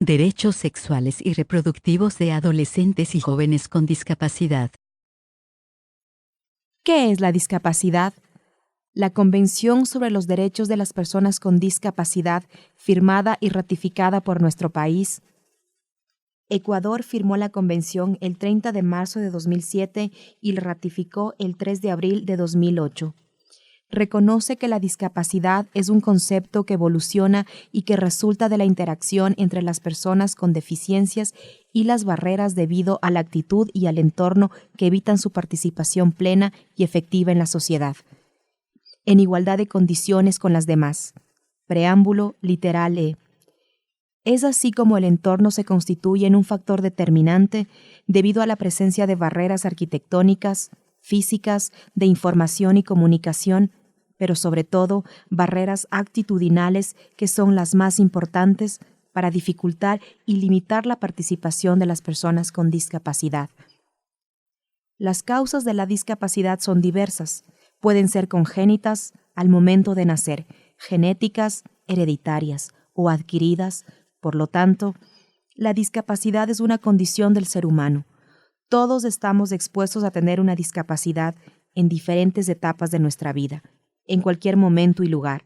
Derechos sexuales y reproductivos de adolescentes y jóvenes con discapacidad. ¿Qué es la discapacidad? La Convención sobre los Derechos de las Personas con Discapacidad, firmada y ratificada por nuestro país. Ecuador firmó la Convención el 30 de marzo de 2007 y la ratificó el 3 de abril de 2008. Reconoce que la discapacidad es un concepto que evoluciona y que resulta de la interacción entre las personas con deficiencias y las barreras debido a la actitud y al entorno que evitan su participación plena y efectiva en la sociedad, en igualdad de condiciones con las demás. Preámbulo literal E. Es así como el entorno se constituye en un factor determinante debido a la presencia de barreras arquitectónicas, físicas, de información y comunicación, pero sobre todo barreras actitudinales que son las más importantes para dificultar y limitar la participación de las personas con discapacidad. Las causas de la discapacidad son diversas. Pueden ser congénitas al momento de nacer, genéticas, hereditarias o adquiridas. Por lo tanto, la discapacidad es una condición del ser humano. Todos estamos expuestos a tener una discapacidad en diferentes etapas de nuestra vida, en cualquier momento y lugar.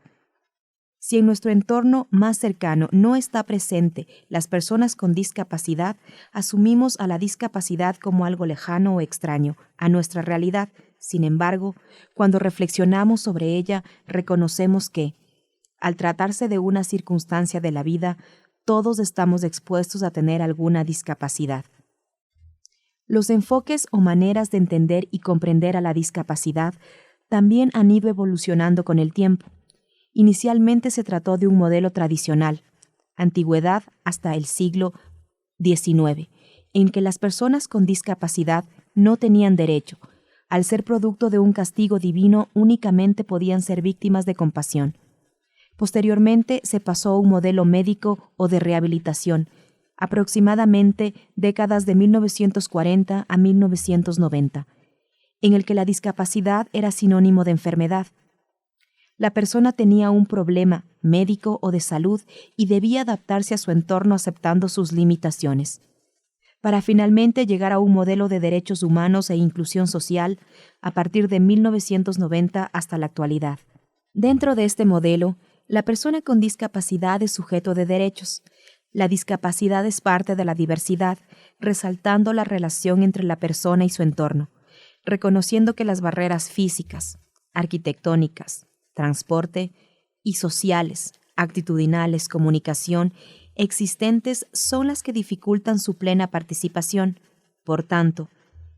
Si en nuestro entorno más cercano no está presente las personas con discapacidad, asumimos a la discapacidad como algo lejano o extraño a nuestra realidad. Sin embargo, cuando reflexionamos sobre ella, reconocemos que, al tratarse de una circunstancia de la vida, todos estamos expuestos a tener alguna discapacidad. Los enfoques o maneras de entender y comprender a la discapacidad también han ido evolucionando con el tiempo. Inicialmente se trató de un modelo tradicional, antigüedad hasta el siglo XIX, en que las personas con discapacidad no tenían derecho. Al ser producto de un castigo divino, únicamente podían ser víctimas de compasión. Posteriormente se pasó a un modelo médico o de rehabilitación, aproximadamente décadas de 1940 a 1990, en el que la discapacidad era sinónimo de enfermedad. La persona tenía un problema médico o de salud y debía adaptarse a su entorno aceptando sus limitaciones, para finalmente llegar a un modelo de derechos humanos e inclusión social a partir de 1990 hasta la actualidad. Dentro de este modelo, la persona con discapacidad es sujeto de derechos. La discapacidad es parte de la diversidad, resaltando la relación entre la persona y su entorno, reconociendo que las barreras físicas, arquitectónicas, transporte y sociales, actitudinales, comunicación, existentes son las que dificultan su plena participación. Por tanto,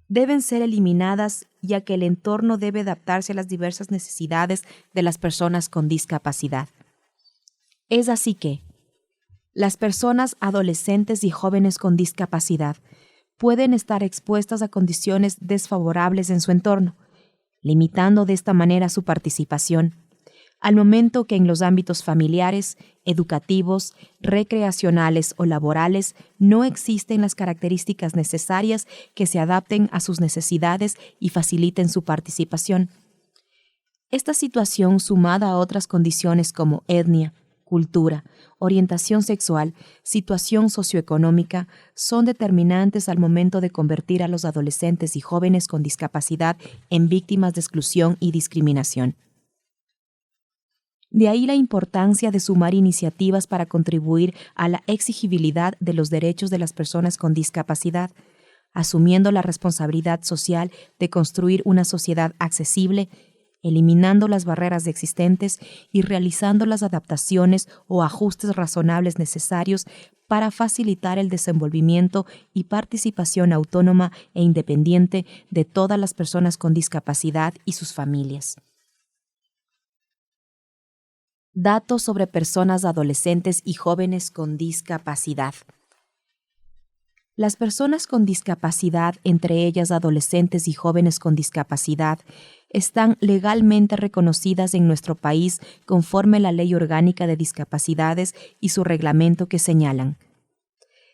deben ser eliminadas ya que el entorno debe adaptarse a las diversas necesidades de las personas con discapacidad. Es así que las personas adolescentes y jóvenes con discapacidad pueden estar expuestas a condiciones desfavorables en su entorno, limitando de esta manera su participación, al momento que en los ámbitos familiares, educativos, recreacionales o laborales no existen las características necesarias que se adapten a sus necesidades y faciliten su participación. Esta situación, sumada a otras condiciones como etnia, cultura, orientación sexual, situación socioeconómica, son determinantes al momento de convertir a los adolescentes y jóvenes con discapacidad en víctimas de exclusión y discriminación. De ahí la importancia de sumar iniciativas para contribuir a la exigibilidad de los derechos de las personas con discapacidad, asumiendo la responsabilidad social de construir una sociedad accesible, eliminando las barreras existentes y realizando las adaptaciones o ajustes razonables necesarios para facilitar el desenvolvimiento y participación autónoma e independiente de todas las personas con discapacidad y sus familias. Datos sobre personas adolescentes y jóvenes con discapacidad. Las personas con discapacidad, entre ellas adolescentes y jóvenes con discapacidad, están legalmente reconocidas en nuestro país conforme la Ley Orgánica de Discapacidades y su reglamento que señalan.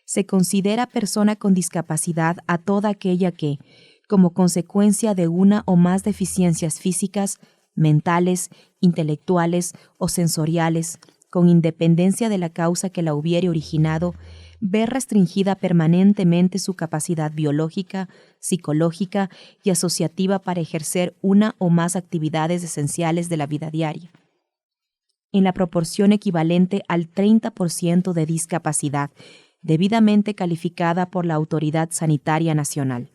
Se considera persona con discapacidad a toda aquella que, como consecuencia de una o más deficiencias físicas, mentales, intelectuales o sensoriales, con independencia de la causa que la hubiere originado, ve restringida permanentemente su capacidad biológica, psicológica y asociativa para ejercer una o más actividades esenciales de la vida diaria, en la proporción equivalente al 30% de discapacidad, debidamente calificada por la Autoridad Sanitaria Nacional.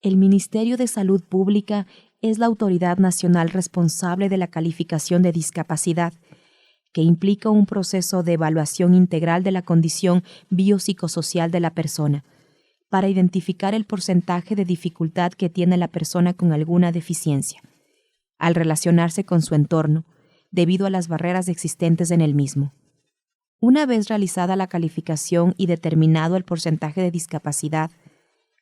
El Ministerio de Salud Pública es la autoridad nacional responsable de la calificación de discapacidad, que implica un proceso de evaluación integral de la condición biopsicosocial de la persona, para identificar el porcentaje de dificultad que tiene la persona con alguna deficiencia, al relacionarse con su entorno, debido a las barreras existentes en el mismo. Una vez realizada la calificación y determinado el porcentaje de discapacidad,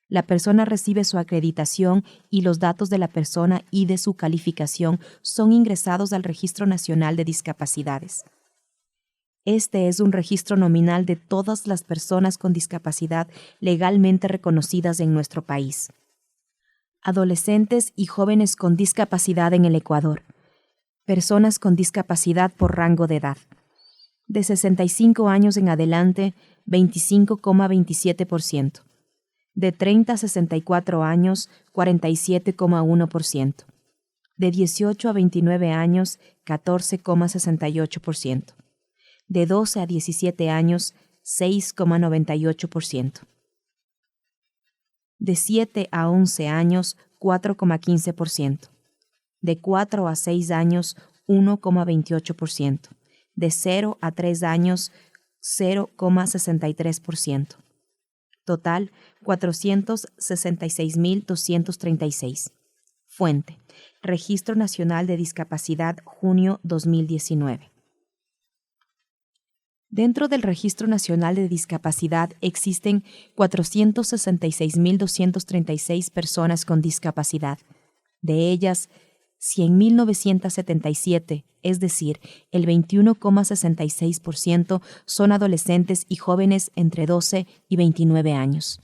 la persona recibe su acreditación y los datos de la persona y de su calificación son ingresados al Registro Nacional de Discapacidades. Este es un registro nominal de todas las personas con discapacidad legalmente reconocidas en nuestro país. Adolescentes y jóvenes con discapacidad en el Ecuador. Personas con discapacidad por rango de edad. De 65 años en adelante, 25,27%. De 30 a 64 años, 47,1%. De 18 a 29 años, 14,68%. De 12 a 17 años, 6,98%. De 7 a 11 años, 4,15%. De 4 a 6 años, 1,28%. De 0 a 3 años, 0,63%. Total, 466.236. Fuente: Registro Nacional de Discapacidad, junio 2019. Dentro del Registro Nacional de Discapacidad existen 466.236 personas con discapacidad. De ellas, 100.977, es decir, el 21,66%, son adolescentes y jóvenes entre 12 y 29 años.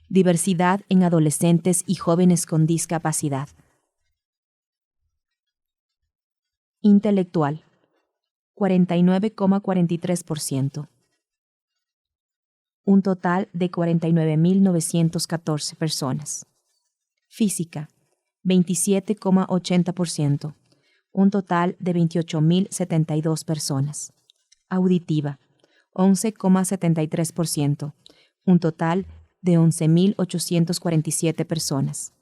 Diversidad en adolescentes y jóvenes con discapacidad. Intelectual, 49,43%. Un total de 49.914 personas. Física, 27,80%. Un total de 28.072 personas. Auditiva, 11,73%. Un total de 11.847 personas.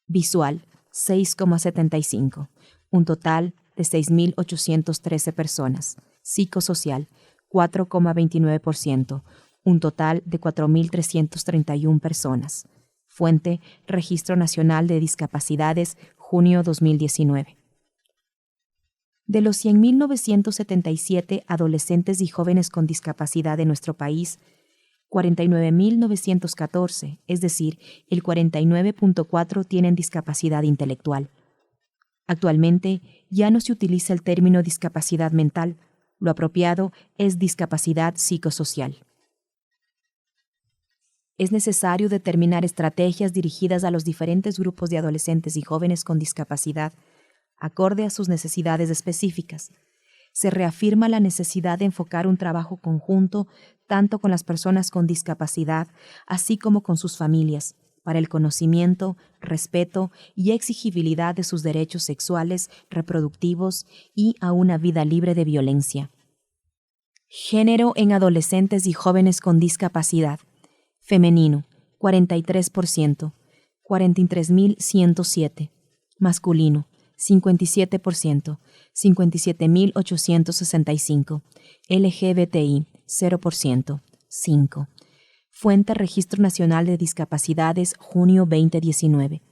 Visual, 6,75%. Un total de 6.813 personas. Psicosocial, 4,29%. Un total de 4.331 personas. Fuente: Registro Nacional de Discapacidades, junio 2019. De los 100.977 adolescentes y jóvenes con discapacidad de nuestro país, 49.914, es decir, el 49,4%, tienen discapacidad intelectual. Actualmente ya no se utiliza el término discapacidad mental, lo apropiado es discapacidad psicosocial. Es necesario determinar estrategias dirigidas a los diferentes grupos de adolescentes y jóvenes con discapacidad, acorde a sus necesidades específicas. Se reafirma la necesidad de enfocar un trabajo conjunto tanto con las personas con discapacidad, así como con sus familias, para el conocimiento, respeto y exigibilidad de sus derechos sexuales, reproductivos y a una vida libre de violencia. Género en adolescentes y jóvenes con discapacidad. Femenino, 43%, 43.107. Masculino, 57%, 57.865. LGBTI, 0%, 5. Fuente: Registro Nacional de Discapacidades, junio 2019.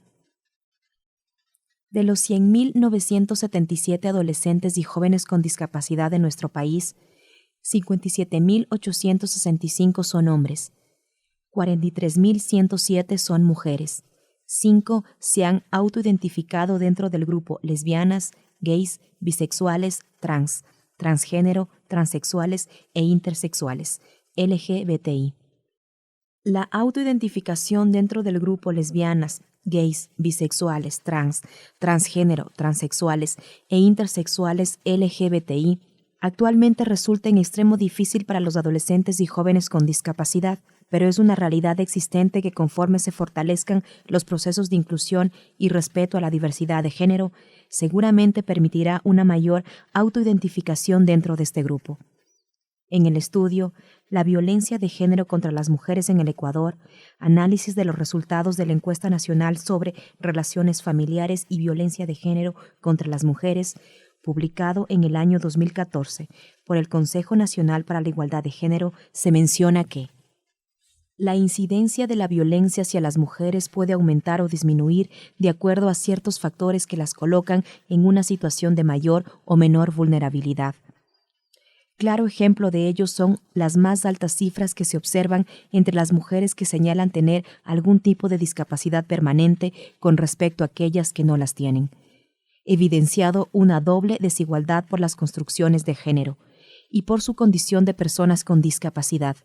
De los 100.977 adolescentes y jóvenes con discapacidad de nuestro país, 57.865 son hombres, 43.107 son mujeres, 5 se han autoidentificado dentro del grupo lesbianas, gays, bisexuales, transgénero, transexuales e intersexuales, LGBTI. La autoidentificación dentro del grupo lesbianas, gays, bisexuales, transgénero, transexuales e intersexuales LGBTI Actualmente resulta en extremo difícil para los adolescentes y jóvenes con discapacidad, pero es una realidad existente que conforme se fortalezcan los procesos de inclusión y respeto a la diversidad de género, seguramente permitirá una mayor autoidentificación dentro de este grupo. En el estudio, La violencia de género contra las mujeres en el Ecuador, análisis de los resultados de la encuesta nacional sobre relaciones familiares y violencia de género contra las mujeres, publicado en el año 2014 por el Consejo Nacional para la Igualdad de Género, se menciona que la incidencia de la violencia hacia las mujeres puede aumentar o disminuir de acuerdo a ciertos factores que las colocan en una situación de mayor o menor vulnerabilidad. Claro ejemplo de ello son las más altas cifras que se observan entre las mujeres que señalan tener algún tipo de discapacidad permanente con respecto a aquellas que no las tienen, evidenciado una doble desigualdad por las construcciones de género y por su condición de personas con discapacidad.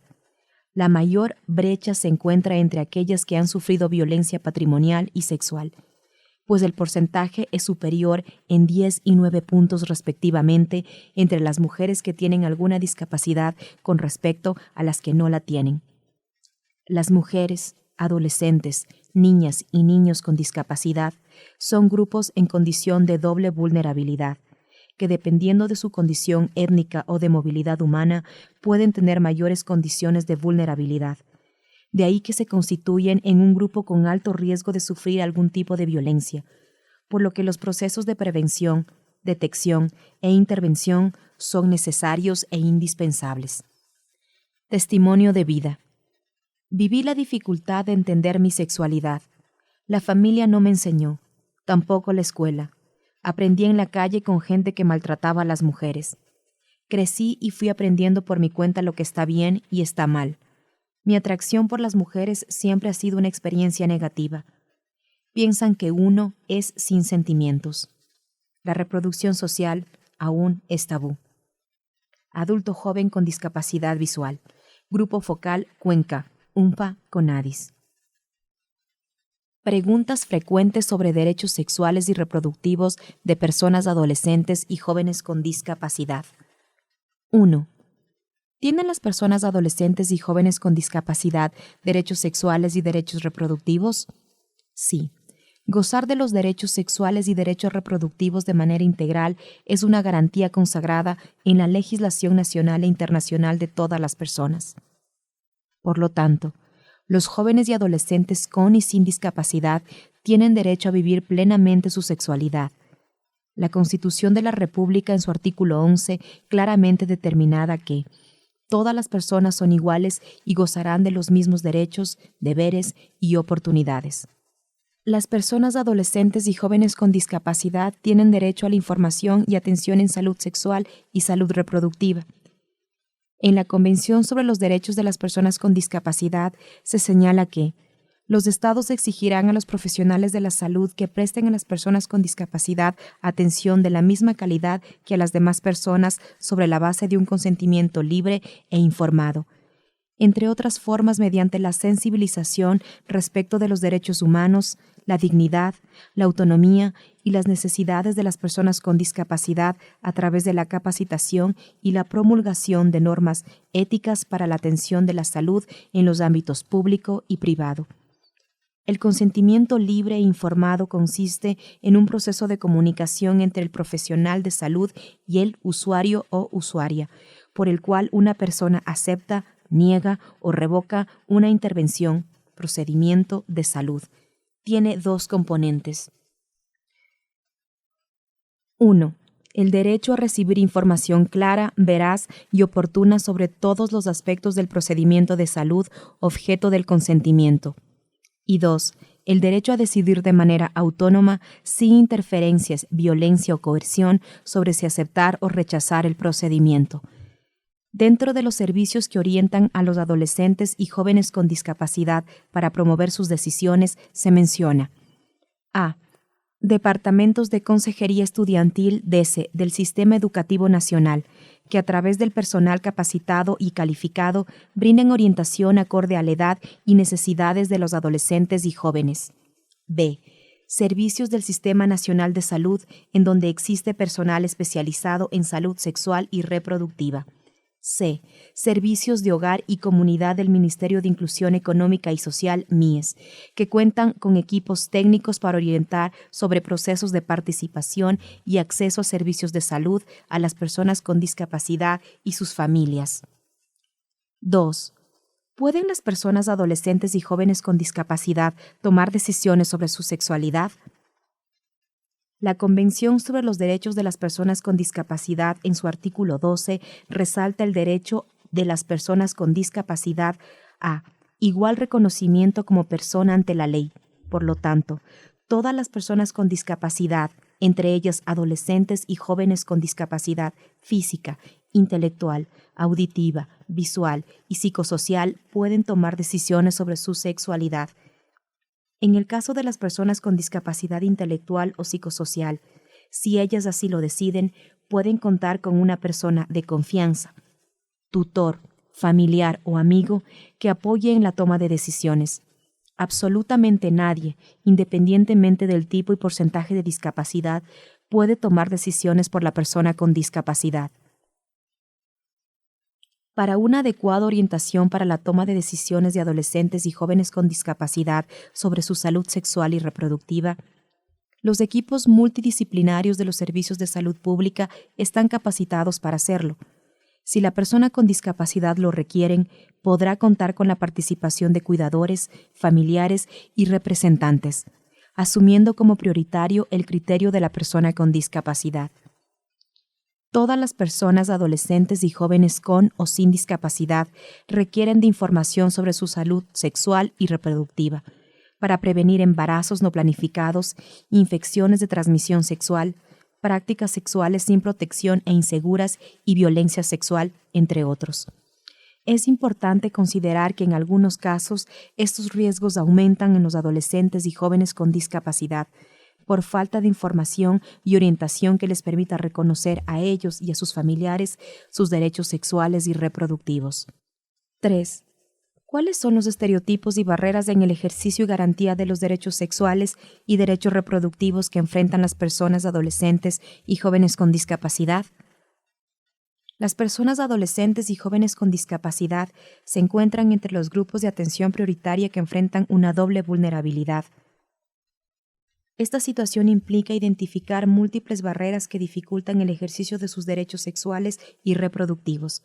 La mayor brecha se encuentra entre aquellas que han sufrido violencia patrimonial y sexual, pues el porcentaje es superior en 10 y 9 puntos respectivamente entre las mujeres que tienen alguna discapacidad con respecto a las que no la tienen. Las mujeres, adolescentes, niñas y niños con discapacidad son grupos en condición de doble vulnerabilidad, que dependiendo de su condición étnica o de movilidad humana pueden tener mayores condiciones de vulnerabilidad. De ahí que se constituyen en un grupo con alto riesgo de sufrir algún tipo de violencia, por lo que los procesos de prevención, detección e intervención son necesarios e indispensables. Testimonio de vida. Viví la dificultad de entender mi sexualidad. La familia no me enseñó, tampoco la escuela. Aprendí en la calle con gente que maltrataba a las mujeres. Crecí y fui aprendiendo por mi cuenta lo que está bien y está mal. Mi atracción por las mujeres siempre ha sido una experiencia negativa. Piensan que uno es sin sentimientos. La reproducción social aún es tabú. Adulto joven con discapacidad visual. Grupo focal Cuenca, UNPA, CONADIS. Preguntas frecuentes sobre derechos sexuales y reproductivos de personas adolescentes y jóvenes con discapacidad. 1. ¿Tienen las personas adolescentes y jóvenes con discapacidad derechos sexuales y derechos reproductivos? Sí. Gozar de los derechos sexuales y derechos reproductivos de manera integral es una garantía consagrada en la legislación nacional e internacional de todas las personas. Por lo tanto, los jóvenes y adolescentes con y sin discapacidad tienen derecho a vivir plenamente su sexualidad. La Constitución de la República, en su artículo 11, claramente determinada que todas las personas son iguales y gozarán de los mismos derechos, deberes y oportunidades. Las personas adolescentes y jóvenes con discapacidad tienen derecho a la información y atención en salud sexual y salud reproductiva. En la Convención sobre los Derechos de las Personas con Discapacidad se señala que los estados exigirán a los profesionales de la salud que presten a las personas con discapacidad atención de la misma calidad que a las demás personas sobre la base de un consentimiento libre e informado, entre otras formas mediante la sensibilización respecto de los derechos humanos, la dignidad, la autonomía y las necesidades de las personas con discapacidad a través de la capacitación y la promulgación de normas éticas para la atención de la salud en los ámbitos público y privado. El consentimiento libre e informado consiste en un proceso de comunicación entre el profesional de salud y el usuario o usuaria, por el cual una persona acepta, niega o revoca una intervención, procedimiento de salud. Tiene dos componentes. 1. El derecho a recibir información clara, veraz y oportuna sobre todos los aspectos del procedimiento de salud objeto del consentimiento. Y 2. El derecho a decidir de manera autónoma, sin interferencias, violencia o coerción sobre si aceptar o rechazar el procedimiento. Dentro de los servicios que orientan a los adolescentes y jóvenes con discapacidad para promover sus decisiones, se menciona a. Departamentos de Consejería Estudiantil DECE del Sistema Educativo Nacional, que a través del personal capacitado y calificado brinden orientación acorde a la edad y necesidades de los adolescentes y jóvenes. B. Servicios del Sistema Nacional de Salud, en donde existe personal especializado en salud sexual y reproductiva. C. Servicios de hogar y comunidad del Ministerio de Inclusión Económica y Social, MIES, que cuentan con equipos técnicos para orientar sobre procesos de participación y acceso a servicios de salud a las personas con discapacidad y sus familias. 2. ¿Pueden las personas adolescentes y jóvenes con discapacidad tomar decisiones sobre su sexualidad? La Convención sobre los Derechos de las Personas con Discapacidad, en su artículo 12, resalta el derecho de las personas con discapacidad a igual reconocimiento como persona ante la ley. Por lo tanto, todas las personas con discapacidad, entre ellas adolescentes y jóvenes con discapacidad física, intelectual, auditiva, visual y psicosocial, pueden tomar decisiones sobre su sexualidad. En el caso de las personas con discapacidad intelectual o psicosocial, si ellas así lo deciden, pueden contar con una persona de confianza, tutor, familiar o amigo que apoye en la toma de decisiones. Absolutamente nadie, independientemente del tipo y porcentaje de discapacidad, puede tomar decisiones por la persona con discapacidad. Para una adecuada orientación para la toma de decisiones de adolescentes y jóvenes con discapacidad sobre su salud sexual y reproductiva, los equipos multidisciplinarios de los servicios de salud pública están capacitados para hacerlo. Si la persona con discapacidad lo requieren, podrá contar con la participación de cuidadores, familiares y representantes, asumiendo como prioritario el criterio de la persona con discapacidad. Todas las personas adolescentes y jóvenes con o sin discapacidad requieren de información sobre su salud sexual y reproductiva para prevenir embarazos no planificados, infecciones de transmisión sexual, prácticas sexuales sin protección e inseguras y violencia sexual, entre otros. Es importante considerar que en algunos casos estos riesgos aumentan en los adolescentes y jóvenes con discapacidad, por falta de información y orientación que les permita reconocer a ellos y a sus familiares sus derechos sexuales y reproductivos. 3. ¿Cuáles son los estereotipos y barreras en el ejercicio y garantía de los derechos sexuales y derechos reproductivos que enfrentan las personas adolescentes y jóvenes con discapacidad? Las personas adolescentes y jóvenes con discapacidad se encuentran entre los grupos de atención prioritaria que enfrentan una doble vulnerabilidad. Esta situación implica identificar múltiples barreras que dificultan el ejercicio de sus derechos sexuales y reproductivos,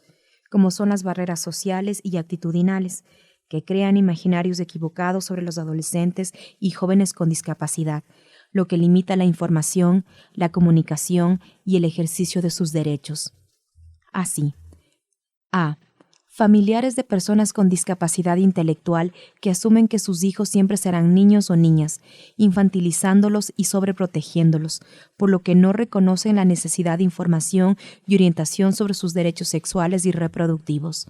como son las barreras sociales y actitudinales, que crean imaginarios equivocados sobre los adolescentes y jóvenes con discapacidad, lo que limita la información, la comunicación y el ejercicio de sus derechos. Así, a. Familiares de personas con discapacidad intelectual que asumen que sus hijos siempre serán niños o niñas, infantilizándolos y sobreprotegiéndolos, por lo que no reconocen la necesidad de información y orientación sobre sus derechos sexuales y reproductivos.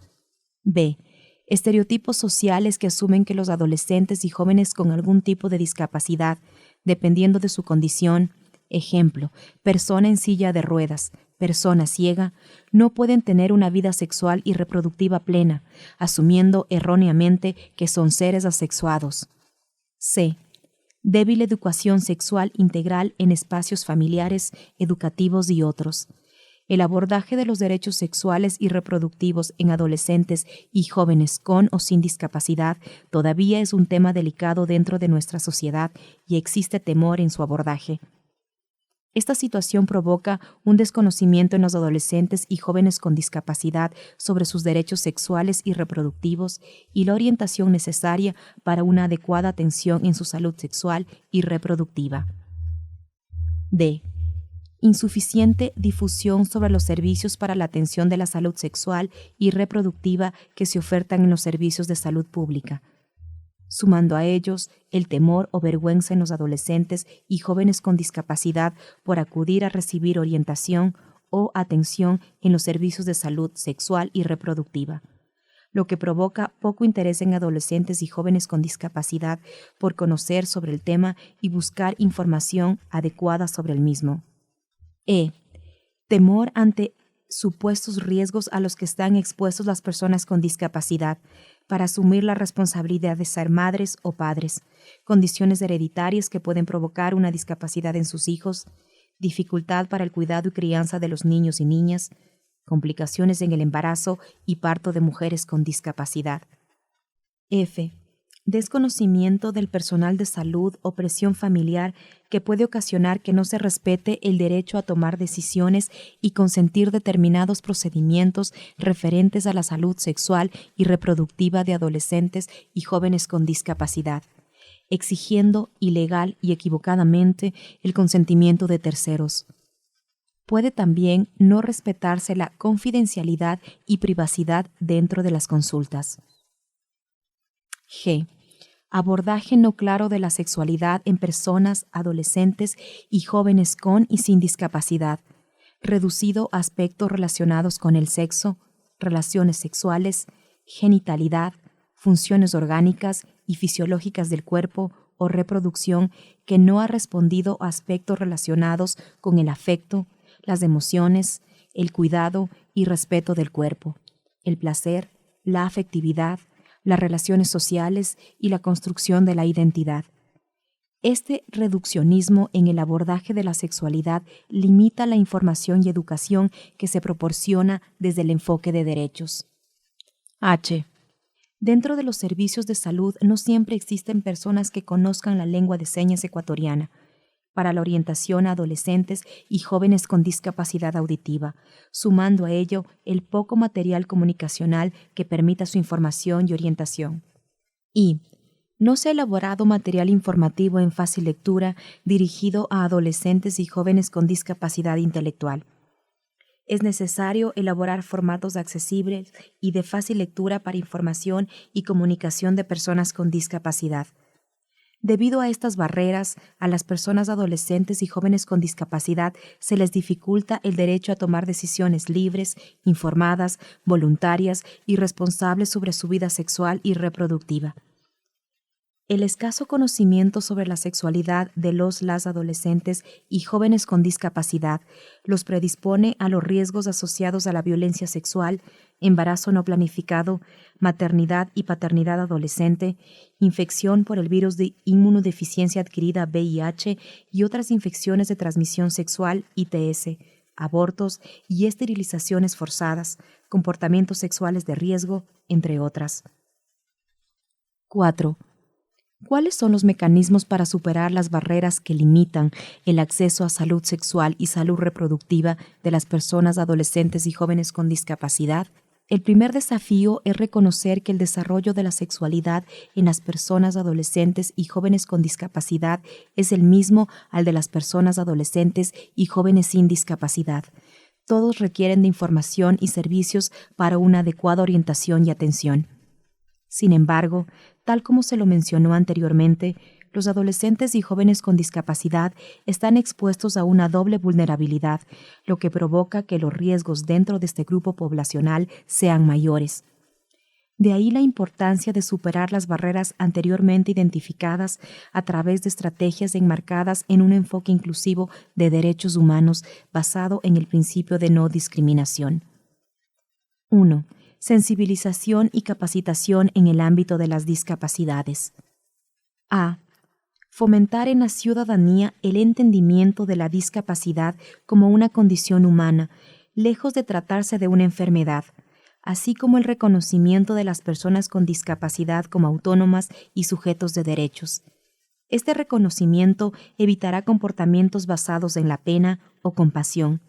B. Estereotipos sociales que asumen que los adolescentes y jóvenes con algún tipo de discapacidad, dependiendo de su condición, ejemplo, persona en silla de ruedas, persona ciega, no pueden tener una vida sexual y reproductiva plena, asumiendo erróneamente que son seres asexuados. C. Débil educación sexual integral en espacios familiares, educativos y otros. El abordaje de los derechos sexuales y reproductivos en adolescentes y jóvenes con o sin discapacidad todavía es un tema delicado dentro de nuestra sociedad y existe temor en su abordaje. Esta situación provoca un desconocimiento en los adolescentes y jóvenes con discapacidad sobre sus derechos sexuales y reproductivos y la orientación necesaria para una adecuada atención en su salud sexual y reproductiva. D. Insuficiente difusión sobre los servicios para la atención de la salud sexual y reproductiva que se ofertan en los servicios de salud pública, sumando a ellos el temor o vergüenza en los adolescentes y jóvenes con discapacidad por acudir a recibir orientación o atención en los servicios de salud sexual y reproductiva, lo que provoca poco interés en adolescentes y jóvenes con discapacidad por conocer sobre el tema y buscar información adecuada sobre el mismo. E. Temor ante supuestos riesgos a los que están expuestos las personas con discapacidad, para asumir la responsabilidad de ser madres o padres, condiciones hereditarias que pueden provocar una discapacidad en sus hijos, dificultad para el cuidado y crianza de los niños y niñas, complicaciones en el embarazo y parto de mujeres con discapacidad. F. Desconocimiento del personal de salud o presión familiar que puede ocasionar que no se respete el derecho a tomar decisiones y consentir determinados procedimientos referentes a la salud sexual y reproductiva de adolescentes y jóvenes con discapacidad, exigiendo ilegal y equivocadamente el consentimiento de terceros. Puede también no respetarse la confidencialidad y privacidad dentro de las consultas. G. Abordaje no claro de la sexualidad en personas, adolescentes y jóvenes con y sin discapacidad, reducido a aspectos relacionados con el sexo, relaciones sexuales, genitalidad, funciones orgánicas y fisiológicas del cuerpo o reproducción que no ha respondido a aspectos relacionados con el afecto, las emociones, el cuidado y respeto del cuerpo, el placer, la afectividad, las relaciones sociales y la construcción de la identidad. Este reduccionismo en el abordaje de la sexualidad limita la información y educación que se proporciona desde el enfoque de derechos. H. Dentro de los servicios de salud no siempre existen personas que conozcan la lengua de señas ecuatoriana para la orientación a adolescentes y jóvenes con discapacidad auditiva, sumando a ello el poco material comunicacional que permita su información y orientación. Y no se ha elaborado material informativo en fácil lectura dirigido a adolescentes y jóvenes con discapacidad intelectual. Es necesario elaborar formatos accesibles y de fácil lectura para información y comunicación de personas con discapacidad. Debido a estas barreras, a las personas adolescentes y jóvenes con discapacidad se les dificulta el derecho a tomar decisiones libres, informadas, voluntarias y responsables sobre su vida sexual y reproductiva. El escaso conocimiento sobre la sexualidad de las adolescentes y jóvenes con discapacidad los predispone a los riesgos asociados a la violencia sexual, embarazo no planificado, maternidad y paternidad adolescente, infección por el virus de inmunodeficiencia adquirida VIH y otras infecciones de transmisión sexual ITS, abortos y esterilizaciones forzadas, comportamientos sexuales de riesgo, entre otras. 4. ¿Cuáles son los mecanismos para superar las barreras que limitan el acceso a salud sexual y salud reproductiva de las personas adolescentes y jóvenes con discapacidad? El primer desafío es reconocer que el desarrollo de la sexualidad en las personas adolescentes y jóvenes con discapacidad es el mismo al de las personas adolescentes y jóvenes sin discapacidad. Todos requieren de información y servicios para una adecuada orientación y atención. Sin embargo, tal como se lo mencionó anteriormente, los adolescentes y jóvenes con discapacidad están expuestos a una doble vulnerabilidad, lo que provoca que los riesgos dentro de este grupo poblacional sean mayores. De ahí la importancia de superar las barreras anteriormente identificadas a través de estrategias enmarcadas en un enfoque inclusivo de derechos humanos basado en el principio de no discriminación. 1. Sensibilización y capacitación en el ámbito de las discapacidades. A. Fomentar en la ciudadanía el entendimiento de la discapacidad como una condición humana, lejos de tratarse de una enfermedad, así como el reconocimiento de las personas con discapacidad como autónomas y sujetos de derechos. Este reconocimiento evitará comportamientos basados en la pena o compasión,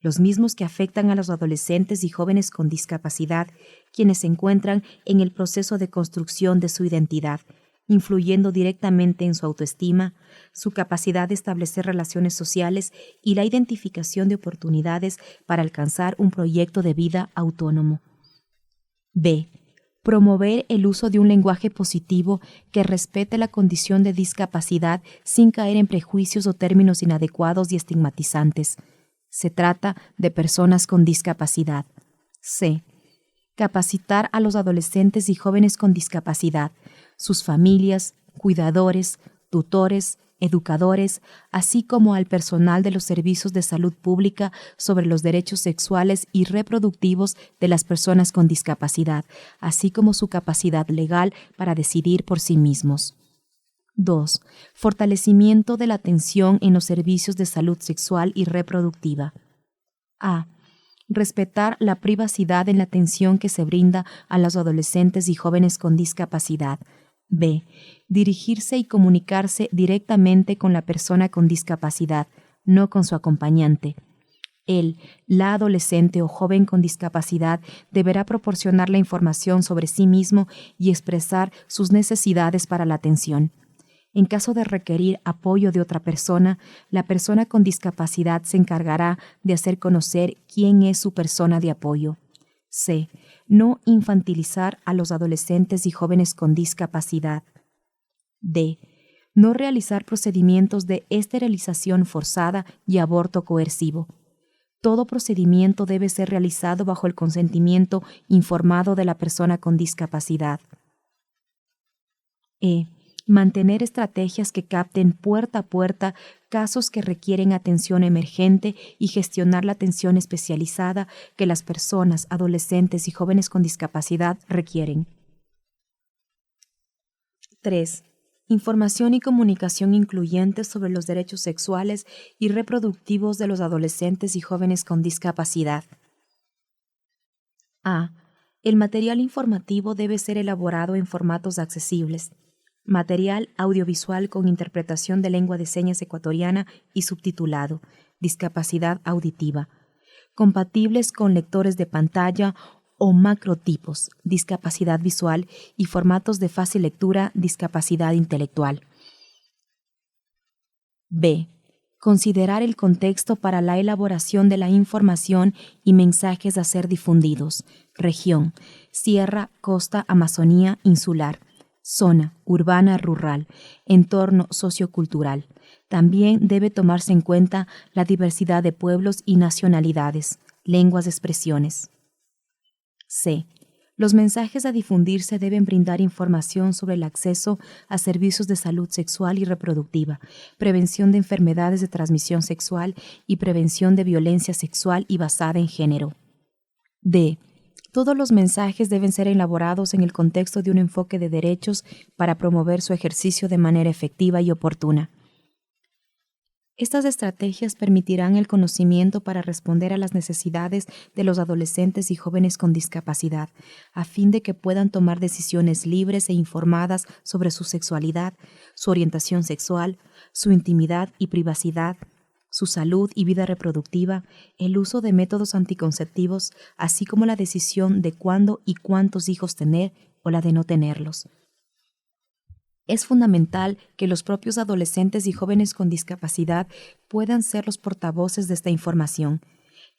los mismos que afectan a los adolescentes y jóvenes con discapacidad, quienes se encuentran en el proceso de construcción de su identidad, influyendo directamente en su autoestima, su capacidad de establecer relaciones sociales y la identificación de oportunidades para alcanzar un proyecto de vida autónomo. B. Promover el uso de un lenguaje positivo que respete la condición de discapacidad sin caer en prejuicios o términos inadecuados y estigmatizantes. Se trata de personas con discapacidad. C. Capacitar a los adolescentes y jóvenes con discapacidad, sus familias, cuidadores, tutores educadores, así como al personal de los servicios de salud pública sobre los derechos sexuales y reproductivos de las personas con discapacidad, así como su capacidad legal para decidir por sí mismos. 2. Fortalecimiento de la atención en los servicios de salud sexual y reproductiva. A. Respetar la privacidad en la atención que se brinda a los adolescentes y jóvenes con discapacidad. B. Dirigirse y comunicarse directamente con la persona con discapacidad, no con su acompañante. La adolescente o joven con discapacidad deberá proporcionar la información sobre sí mismo y expresar sus necesidades para la atención. En caso de requerir apoyo de otra persona, la persona con discapacidad se encargará de hacer conocer quién es su persona de apoyo. C. No infantilizar a los adolescentes y jóvenes con discapacidad. D. No realizar procedimientos de esterilización forzada y aborto coercivo. Todo procedimiento debe ser realizado bajo el consentimiento informado de la persona con discapacidad. Mantener estrategias que capten puerta a puerta casos que requieren atención emergente y gestionar la atención especializada que las personas, adolescentes y jóvenes con discapacidad requieren. 3. Información y comunicación incluyentes sobre los derechos sexuales y reproductivos de los adolescentes y jóvenes con discapacidad. A. El material informativo debe ser elaborado en formatos accesibles. Material audiovisual con interpretación de lengua de señas ecuatoriana y subtitulado, discapacidad auditiva, compatibles con lectores de pantalla o macrotipos, discapacidad visual y formatos de fácil lectura, discapacidad intelectual. B. Considerar el contexto para la elaboración de la información y mensajes a ser difundidos. Región: Sierra, Costa, Amazonía, Insular. Zona: urbana, rural. Entorno sociocultural. También debe tomarse en cuenta la diversidad de pueblos y nacionalidades, lenguas de expresiones. C. Los mensajes a difundirse deben brindar información sobre el acceso a servicios de salud sexual y reproductiva, prevención de enfermedades de transmisión sexual y prevención de violencia sexual y basada en género. D. Todos los mensajes deben ser elaborados en el contexto de un enfoque de derechos para promover su ejercicio de manera efectiva y oportuna. Estas estrategias permitirán el conocimiento para responder a las necesidades de los adolescentes y jóvenes con discapacidad, a fin de que puedan tomar decisiones libres e informadas sobre su sexualidad, su orientación sexual, su intimidad y privacidad, su salud y vida reproductiva, el uso de métodos anticonceptivos, así como la decisión de cuándo y cuántos hijos tener o la de no tenerlos. Es fundamental que los propios adolescentes y jóvenes con discapacidad puedan ser los portavoces de esta información,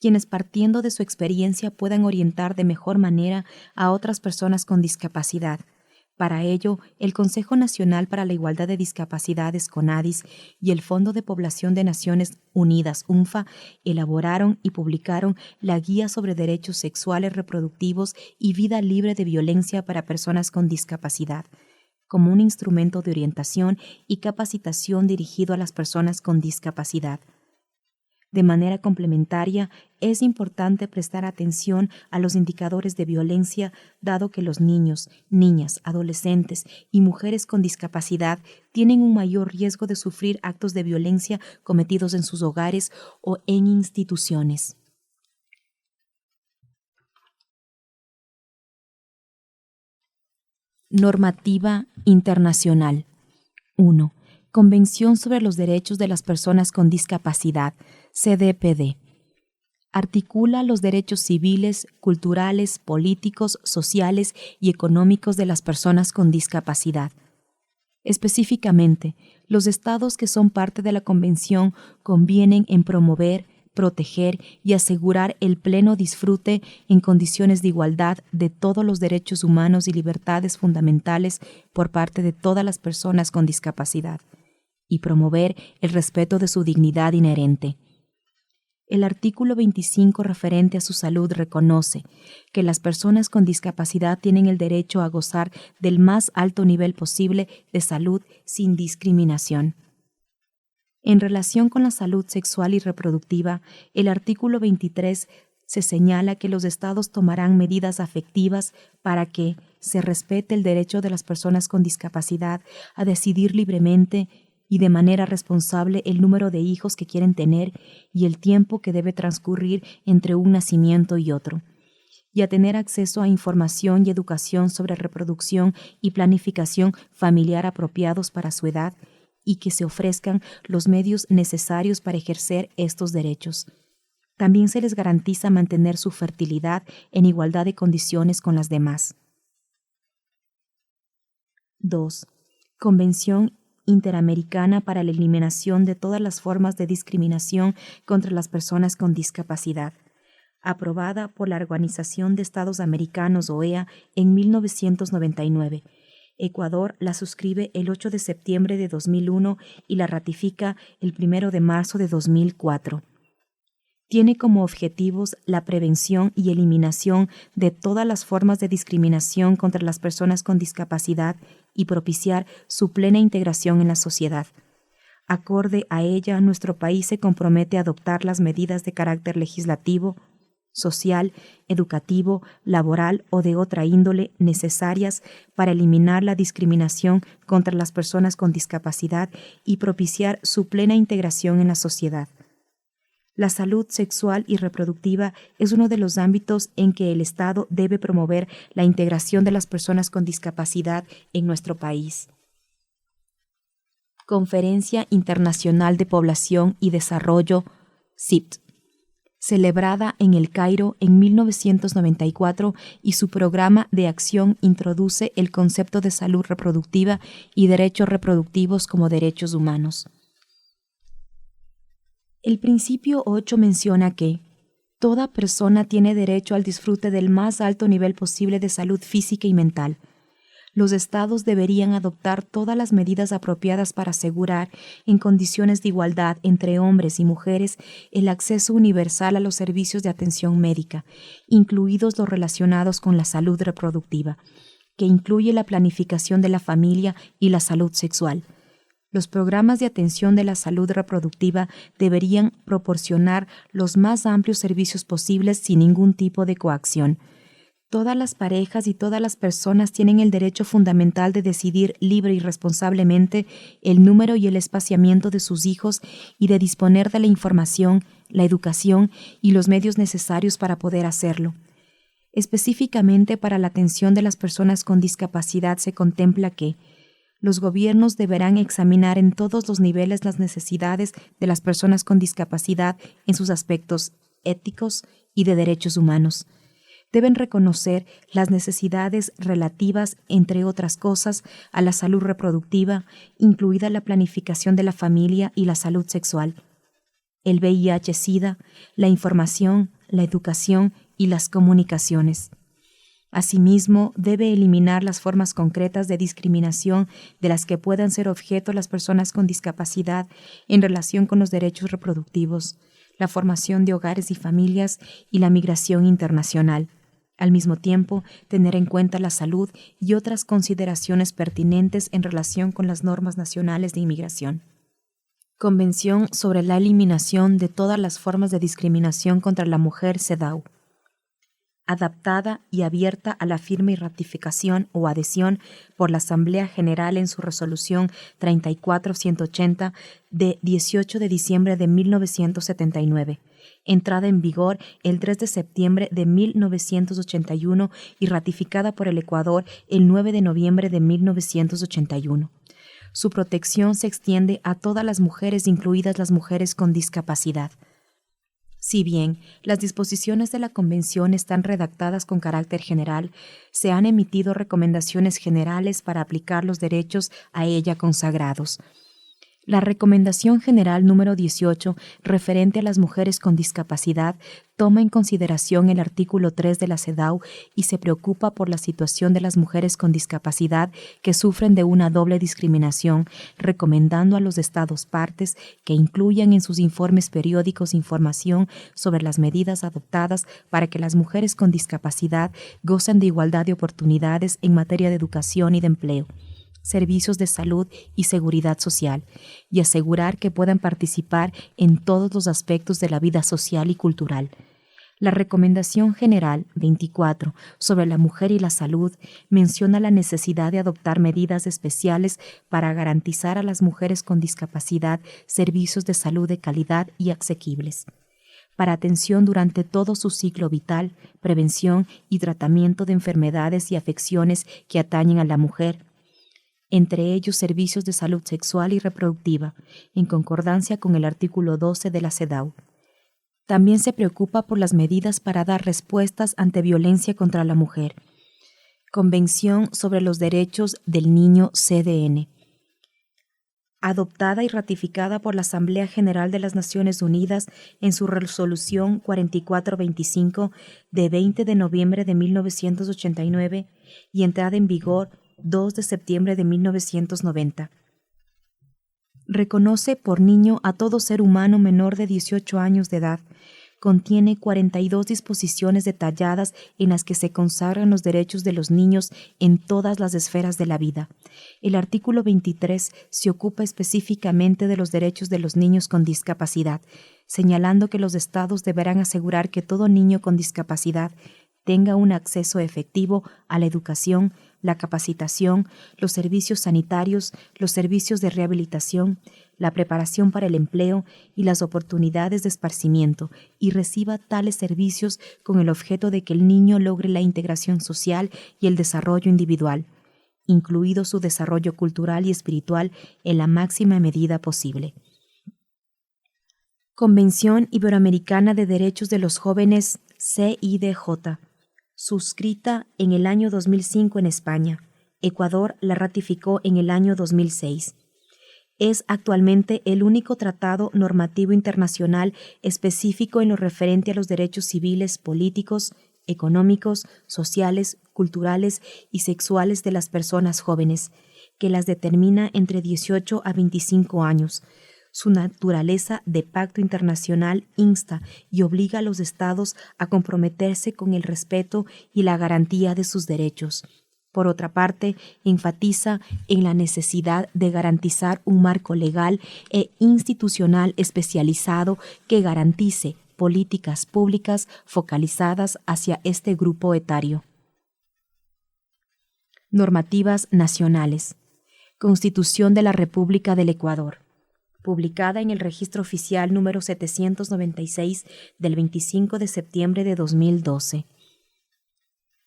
quienes partiendo de su experiencia puedan orientar de mejor manera a otras personas con discapacidad. Para ello, el Consejo Nacional para la Igualdad de Discapacidades, CONADIS, y el Fondo de Población de Naciones Unidas, UNFA, elaboraron y publicaron la Guía sobre Derechos Sexuales, Reproductivos y Vida Libre de Violencia para Personas con Discapacidad, como un instrumento de orientación y capacitación dirigido a las personas con discapacidad. De manera complementaria, es importante prestar atención a los indicadores de violencia, dado que los niños, niñas, adolescentes y mujeres con discapacidad tienen un mayor riesgo de sufrir actos de violencia cometidos en sus hogares o en instituciones. Normativa internacional. 1. Convención sobre los Derechos de las Personas con Discapacidad, CDPD. Articula los derechos civiles, culturales, políticos, sociales y económicos de las personas con discapacidad. Específicamente, los estados que son parte de la Convención convienen en promover, proteger y asegurar el pleno disfrute en condiciones de igualdad de todos los derechos humanos y libertades fundamentales por parte de todas las personas con discapacidad, y promover el respeto de su dignidad inherente. El artículo 25 referente a su salud reconoce que las personas con discapacidad tienen el derecho a gozar del más alto nivel posible de salud sin discriminación. En relación con la salud sexual y reproductiva, el artículo 23 se señala que los estados tomarán medidas afectivas para que se respete el derecho de las personas con discapacidad a decidir libremente y de manera responsable el número de hijos que quieren tener y el tiempo que debe transcurrir entre un nacimiento y otro, y a tener acceso a información y educación sobre reproducción y planificación familiar apropiados para su edad y que se ofrezcan los medios necesarios para ejercer estos derechos. También se les garantiza mantener su fertilidad en igualdad de condiciones con las demás. 2. Convención Interamericana para la Eliminación de todas las formas de discriminación contra las personas con discapacidad, aprobada por la Organización de Estados Americanos, OEA, en 1999. Ecuador la suscribe el 8 de septiembre de 2001 y la ratifica el 1 de marzo de 2004. Tiene como objetivos la prevención y eliminación de todas las formas de discriminación contra las personas con discapacidad y propiciar su plena integración en la sociedad. Acorde a ella, nuestro país se compromete a adoptar las medidas de carácter legislativo, social, educativo, laboral o de otra índole necesarias para eliminar la discriminación contra las personas con discapacidad y propiciar su plena integración en la sociedad. La salud sexual y reproductiva es uno de los ámbitos en que el Estado debe promover la integración de las personas con discapacidad en nuestro país. Conferencia Internacional de Población y Desarrollo, CIPT, celebrada en El Cairo en 1994, y su programa de acción introduce el concepto de salud reproductiva y derechos reproductivos como derechos humanos. El principio 8 menciona que toda persona tiene derecho al disfrute del más alto nivel posible de salud física y mental. Los estados deberían adoptar todas las medidas apropiadas para asegurar, en condiciones de igualdad entre hombres y mujeres, el acceso universal a los servicios de atención médica, incluidos los relacionados con la salud reproductiva, que incluye la planificación de la familia y la salud sexual. Los programas de atención de la salud reproductiva deberían proporcionar los más amplios servicios posibles sin ningún tipo de coacción. Todas las parejas y todas las personas tienen el derecho fundamental de decidir libre y responsablemente el número y el espaciamiento de sus hijos y de disponer de la información, la educación y los medios necesarios para poder hacerlo. Específicamente para la atención de las personas con discapacidad se contempla que los gobiernos deberán examinar en todos los niveles las necesidades de las personas con discapacidad en sus aspectos éticos y de derechos humanos. Deben reconocer las necesidades relativas, entre otras cosas, a la salud reproductiva, incluida la planificación de la familia y la salud sexual, el VIH-Sida, la información, la educación y las comunicaciones. Asimismo, debe eliminar las formas concretas de discriminación de las que puedan ser objeto las personas con discapacidad en relación con los derechos reproductivos, la formación de hogares y familias y la migración internacional. Al mismo tiempo, tener en cuenta la salud y otras consideraciones pertinentes en relación con las normas nacionales de inmigración. Convención sobre la eliminación de todas las formas de discriminación contra la mujer, CEDAW, adaptada y abierta a la firma y ratificación o adhesión por la Asamblea General en su resolución 34-180 de 18 de diciembre de 1979, entrada en vigor el 3 de septiembre de 1981 y ratificada por el Ecuador el 9 de noviembre de 1981. Su protección se extiende a todas las mujeres, incluidas las mujeres con discapacidad. Si bien las disposiciones de la Convención están redactadas con carácter general, se han emitido recomendaciones generales para aplicar los derechos a ella consagrados. La Recomendación General número 18, referente a las mujeres con discapacidad, toma en consideración el artículo 3 de la CEDAW y se preocupa por la situación de las mujeres con discapacidad que sufren de una doble discriminación, recomendando a los Estados partes que incluyan en sus informes periódicos información sobre las medidas adoptadas para que las mujeres con discapacidad gocen de igualdad de oportunidades en materia de educación y de empleo, servicios de salud y seguridad social, y asegurar que puedan participar en todos los aspectos de la vida social y cultural. La Recomendación General 24 sobre la mujer y la salud menciona la necesidad de adoptar medidas especiales para garantizar a las mujeres con discapacidad servicios de salud de calidad y asequibles, para atención durante todo su ciclo vital, prevención y tratamiento de enfermedades y afecciones que atañen a la mujer, entre ellos servicios de salud sexual y reproductiva, en concordancia con el artículo 12 de la CEDAW. También se preocupa por las medidas para dar respuestas ante violencia contra la mujer. Convención sobre los Derechos del Niño CDN. Adoptada y ratificada por la Asamblea General de las Naciones Unidas en su resolución 4425 de 20 de noviembre de 1989 y entrada en vigor 2 de septiembre de 1990. Reconoce por niño a todo ser humano menor de 18 años de edad. Contiene 42 disposiciones detalladas en las que se consagran los derechos de los niños en todas las esferas de la vida. El artículo 23 se ocupa específicamente de los derechos de los niños con discapacidad, señalando que los estados deberán asegurar que todo niño con discapacidad tenga un acceso efectivo a la educación, la capacitación, los servicios sanitarios, los servicios de rehabilitación, la preparación para el empleo y las oportunidades de esparcimiento, y reciba tales servicios con el objeto de que el niño logre la integración social y el desarrollo individual, incluido su desarrollo cultural y espiritual en la máxima medida posible. Convención Iberoamericana de Derechos de los Jóvenes, CIDJ, suscrita en el año 2005 en España. Ecuador la ratificó en el año 2006. Es actualmente el único tratado normativo internacional específico en lo referente a los derechos civiles, políticos, económicos, sociales, culturales y sexuales de las personas jóvenes, que las determina entre 18 a 25 años. Su naturaleza de pacto internacional insta y obliga a los estados a comprometerse con el respeto y la garantía de sus derechos. Por otra parte, enfatiza en la necesidad de garantizar un marco legal e institucional especializado que garantice políticas públicas focalizadas hacia este grupo etario. Normativas nacionales. Constitución de la República del Ecuador, publicada en el Registro Oficial número 796 del 25 de septiembre de 2012.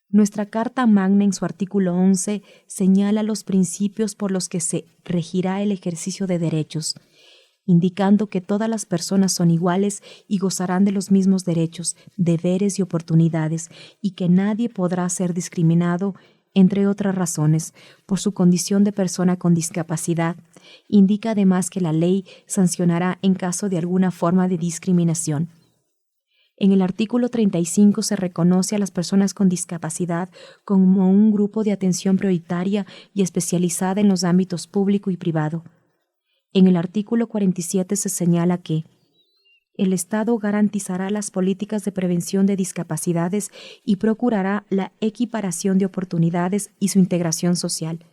Nuestra Carta Magna en su artículo 11 señala los principios por los que se regirá el ejercicio de derechos, indicando que todas las personas son iguales y gozarán de los mismos derechos, deberes y oportunidades, y que nadie podrá ser discriminado, entre otras razones, por su condición de persona con discapacidad. Indica además que la ley sancionará en caso de alguna forma de discriminación. En el artículo 35 se reconoce a las personas con discapacidad como un grupo de atención prioritaria y especializada en los ámbitos público y privado. En el artículo 47 se señala que el Estado garantizará las políticas de prevención de discapacidades y procurará la equiparación de oportunidades y su integración social,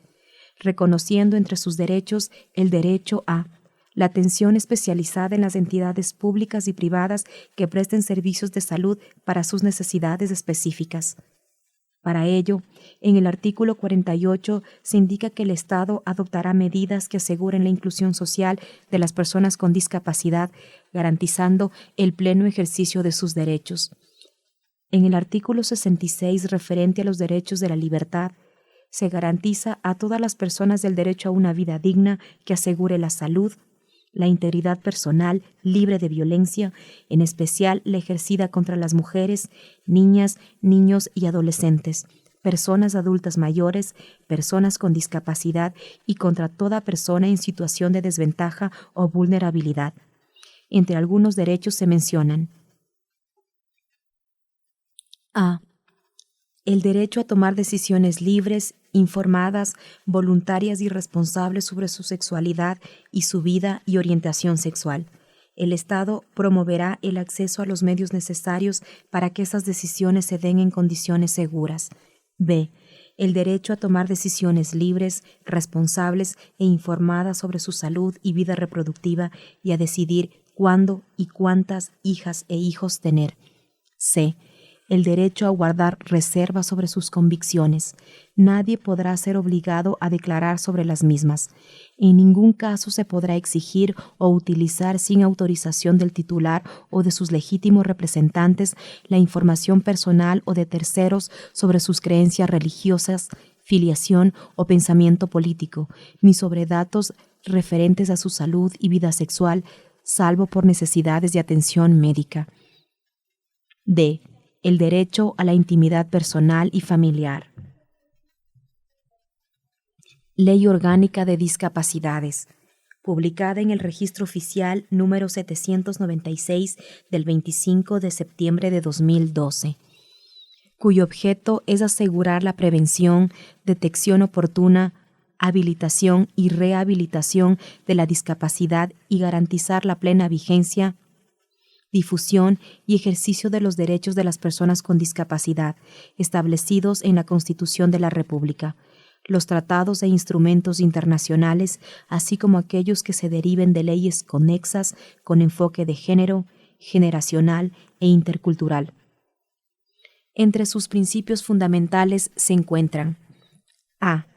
reconociendo entre sus derechos el derecho a la atención especializada en las entidades públicas y privadas que presten servicios de salud para sus necesidades específicas. Para ello, en el artículo 48 se indica que el Estado adoptará medidas que aseguren la inclusión social de las personas con discapacidad, garantizando el pleno ejercicio de sus derechos. En el artículo 66, referente a los derechos de la libertad, se garantiza a todas las personas el derecho a una vida digna que asegure la salud, la integridad personal, libre de violencia, en especial la ejercida contra las mujeres, niñas, niños y adolescentes, personas adultas mayores, personas con discapacidad y contra toda persona en situación de desventaja o vulnerabilidad. Entre algunos derechos se mencionan: a. El derecho a tomar decisiones libres, informadas, voluntarias y responsables sobre su sexualidad y su vida y orientación sexual. El Estado promoverá el acceso a los medios necesarios para que esas decisiones se den en condiciones seguras. B. el derecho a tomar decisiones libres, responsables e informadas sobre su salud y vida reproductiva y a decidir cuándo y cuántas hijas e hijos tener. C. El derecho a guardar reservas sobre sus convicciones. Nadie podrá ser obligado a declarar sobre las mismas. En ningún caso se podrá exigir o utilizar sin autorización del titular o de sus legítimos representantes la información personal o de terceros sobre sus creencias religiosas, filiación o pensamiento político, ni sobre datos referentes a su salud y vida sexual, salvo por necesidades de atención médica. D. El derecho a la intimidad personal y familiar. Ley Orgánica de Discapacidades, publicada en el Registro Oficial número 796 del 25 de septiembre de 2012, cuyo objeto es asegurar la prevención, detección oportuna, habilitación y rehabilitación de la discapacidad y garantizar la plena vigencia, difusión y ejercicio de los derechos de las personas con discapacidad establecidos en la Constitución de la República, los tratados e instrumentos internacionales, así como aquellos que se deriven de leyes conexas con enfoque de género, generacional e intercultural. Entre sus principios fundamentales se encuentran: A.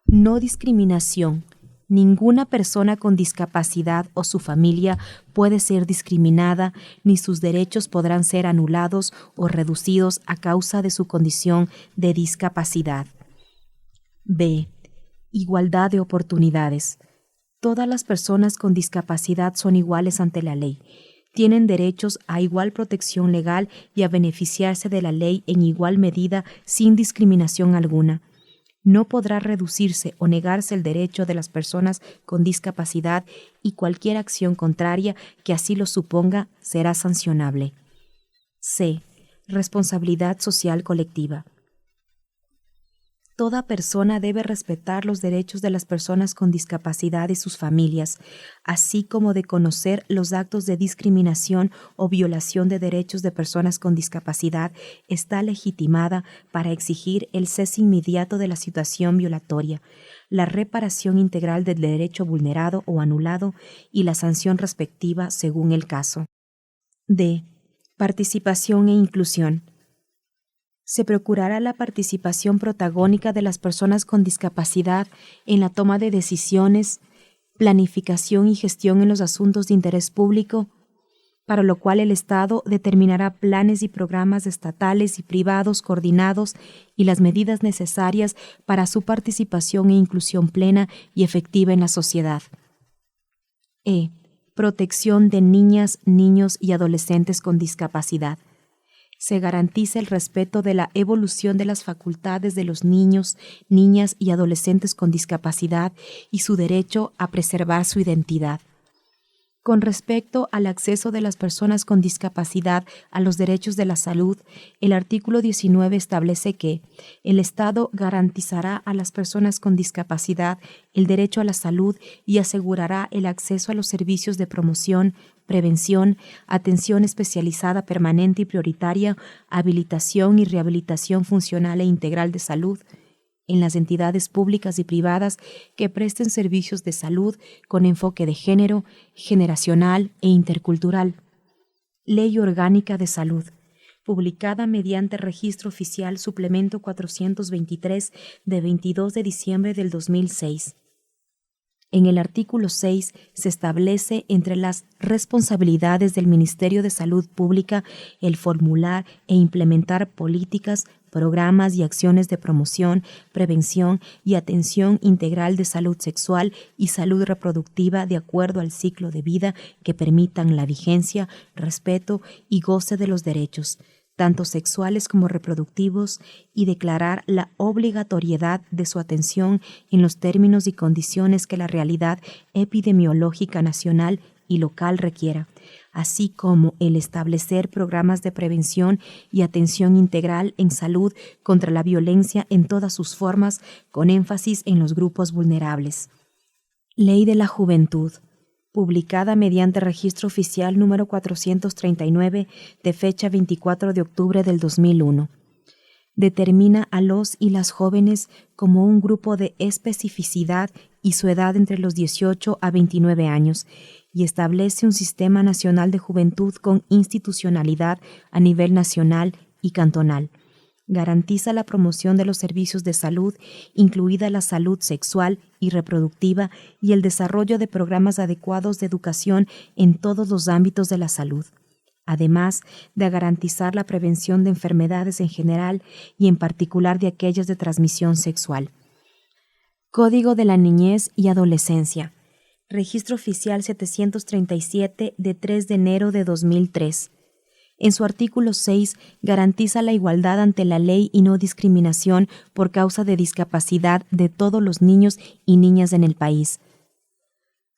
No discriminación. Ninguna persona con discapacidad o su familia puede ser discriminada, ni sus derechos podrán ser anulados o reducidos a causa de su condición de discapacidad. B. Igualdad de oportunidades. Todas las personas con discapacidad son iguales ante la ley. Tienen derechos a igual protección legal y a beneficiarse de la ley en igual medida sin discriminación alguna. No podrá reducirse o negarse el derecho de las personas con discapacidad y cualquier acción contraria que así lo suponga será sancionable. C. Responsabilidad social colectiva. Toda persona debe respetar los derechos de las personas con discapacidad y sus familias, así como de conocer los actos de discriminación o violación de derechos de personas con discapacidad. Está legitimada para exigir el cese inmediato de la situación violatoria, la reparación integral del derecho vulnerado o anulado y la sanción respectiva según el caso. D. Participación e inclusión. Se procurará la participación protagónica de las personas con discapacidad en la toma de decisiones, planificación y gestión en los asuntos de interés público, para lo cual el Estado determinará planes y programas estatales y privados coordinados y las medidas necesarias para su participación e inclusión plena y efectiva en la sociedad. E. Protección de niñas, niños y adolescentes con discapacidad. Se garantiza el respeto de la evolución de las facultades de los niños, niñas y adolescentes con discapacidad y su derecho a preservar su identidad. Con respecto al acceso de las personas con discapacidad a los derechos de la salud, el artículo 19 establece que el Estado garantizará a las personas con discapacidad el derecho a la salud y asegurará el acceso a los servicios de promoción, prevención, atención especializada permanente y prioritaria, habilitación y rehabilitación funcional e integral de salud en las entidades públicas y privadas que presten servicios de salud con enfoque de género, generacional e intercultural. Ley Orgánica de Salud, publicada mediante Registro Oficial Suplemento 423 de 22 de diciembre del 2006. En el artículo 6 se establece entre las responsabilidades del Ministerio de Salud Pública el formular e implementar políticas, programas y acciones de promoción, prevención y atención integral de salud sexual y salud reproductiva de acuerdo al ciclo de vida que permitan la vigencia, respeto y goce de los derechos, tanto sexuales como reproductivos, y declarar la obligatoriedad de su atención en los términos y condiciones que la realidad epidemiológica nacional y local requiera, así como el establecer programas de prevención y atención integral en salud contra la violencia en todas sus formas, con énfasis en los grupos vulnerables. Ley de la Juventud, publicada mediante Registro Oficial número 439 de fecha 24 de octubre del 2001. determina a los y las jóvenes como un grupo de especificidad y su edad entre los 18 a 29 años, y establece un sistema nacional de juventud con institucionalidad a nivel nacional y cantonal. Garantiza la promoción de los servicios de salud, incluida la salud sexual y reproductiva, y el desarrollo de programas adecuados de educación en todos los ámbitos de la salud, además de garantizar la prevención de enfermedades en general y en particular de aquellas de transmisión sexual. Código de la Niñez y Adolescencia. Registro Oficial 737 de 3 de enero de 2003. En su artículo 6, garantiza la igualdad ante la ley y no discriminación por causa de discapacidad de todos los niños y niñas en el país.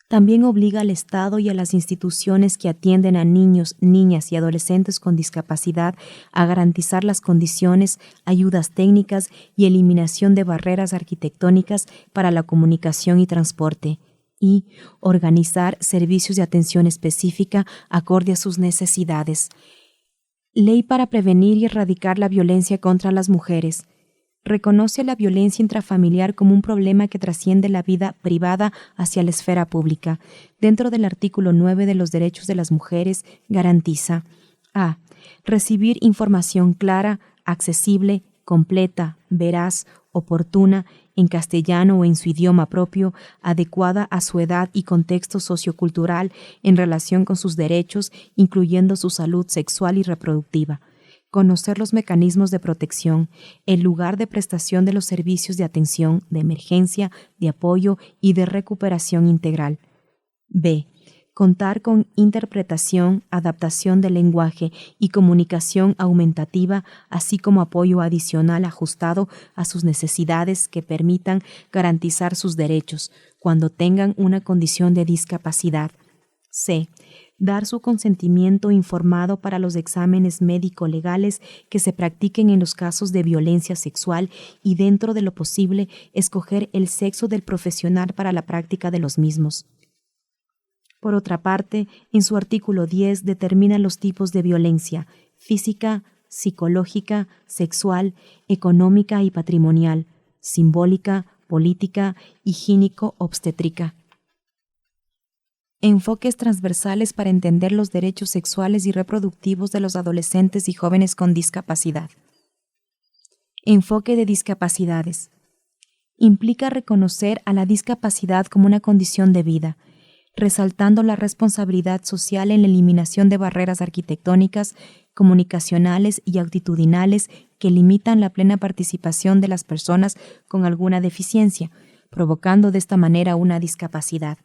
También obliga al Estado y a las instituciones que atienden a niños, niñas y adolescentes con discapacidad a garantizar las condiciones, ayudas técnicas y eliminación de barreras arquitectónicas para la comunicación y transporte, y organizar servicios de atención específica acorde a sus necesidades. Ley para prevenir y erradicar la violencia contra las mujeres. Reconoce la violencia intrafamiliar como un problema que trasciende la vida privada hacia la esfera pública. Dentro del artículo 9 de los derechos de las mujeres, garantiza: a. Recibir información clara, accesible, completa, veraz, oportuna, en castellano o en su idioma propio, adecuada a su edad y contexto sociocultural en relación con sus derechos, incluyendo su salud sexual y reproductiva. Conocer los mecanismos de protección, el lugar de prestación de los servicios de atención, de emergencia, de apoyo y de recuperación integral. B. Contar con interpretación, adaptación del lenguaje y comunicación aumentativa, así como apoyo adicional ajustado a sus necesidades que permitan garantizar sus derechos cuando tengan una condición de discapacidad. C. Dar su consentimiento informado para los exámenes médico-legales que se practiquen en los casos de violencia sexual y, dentro de lo posible, escoger el sexo del profesional para la práctica de los mismos. Por otra parte, en su artículo 10 determina los tipos de violencia: física, psicológica, sexual, económica y patrimonial, simbólica, política, higiénico-obstétrica. Enfoques transversales para entender los derechos sexuales y reproductivos de los adolescentes y jóvenes con discapacidad. Enfoque de discapacidades. Implica reconocer a la discapacidad como una condición de vida, resaltando la responsabilidad social en la eliminación de barreras arquitectónicas, comunicacionales y actitudinales que limitan la plena participación de las personas con alguna deficiencia, provocando de esta manera una discapacidad.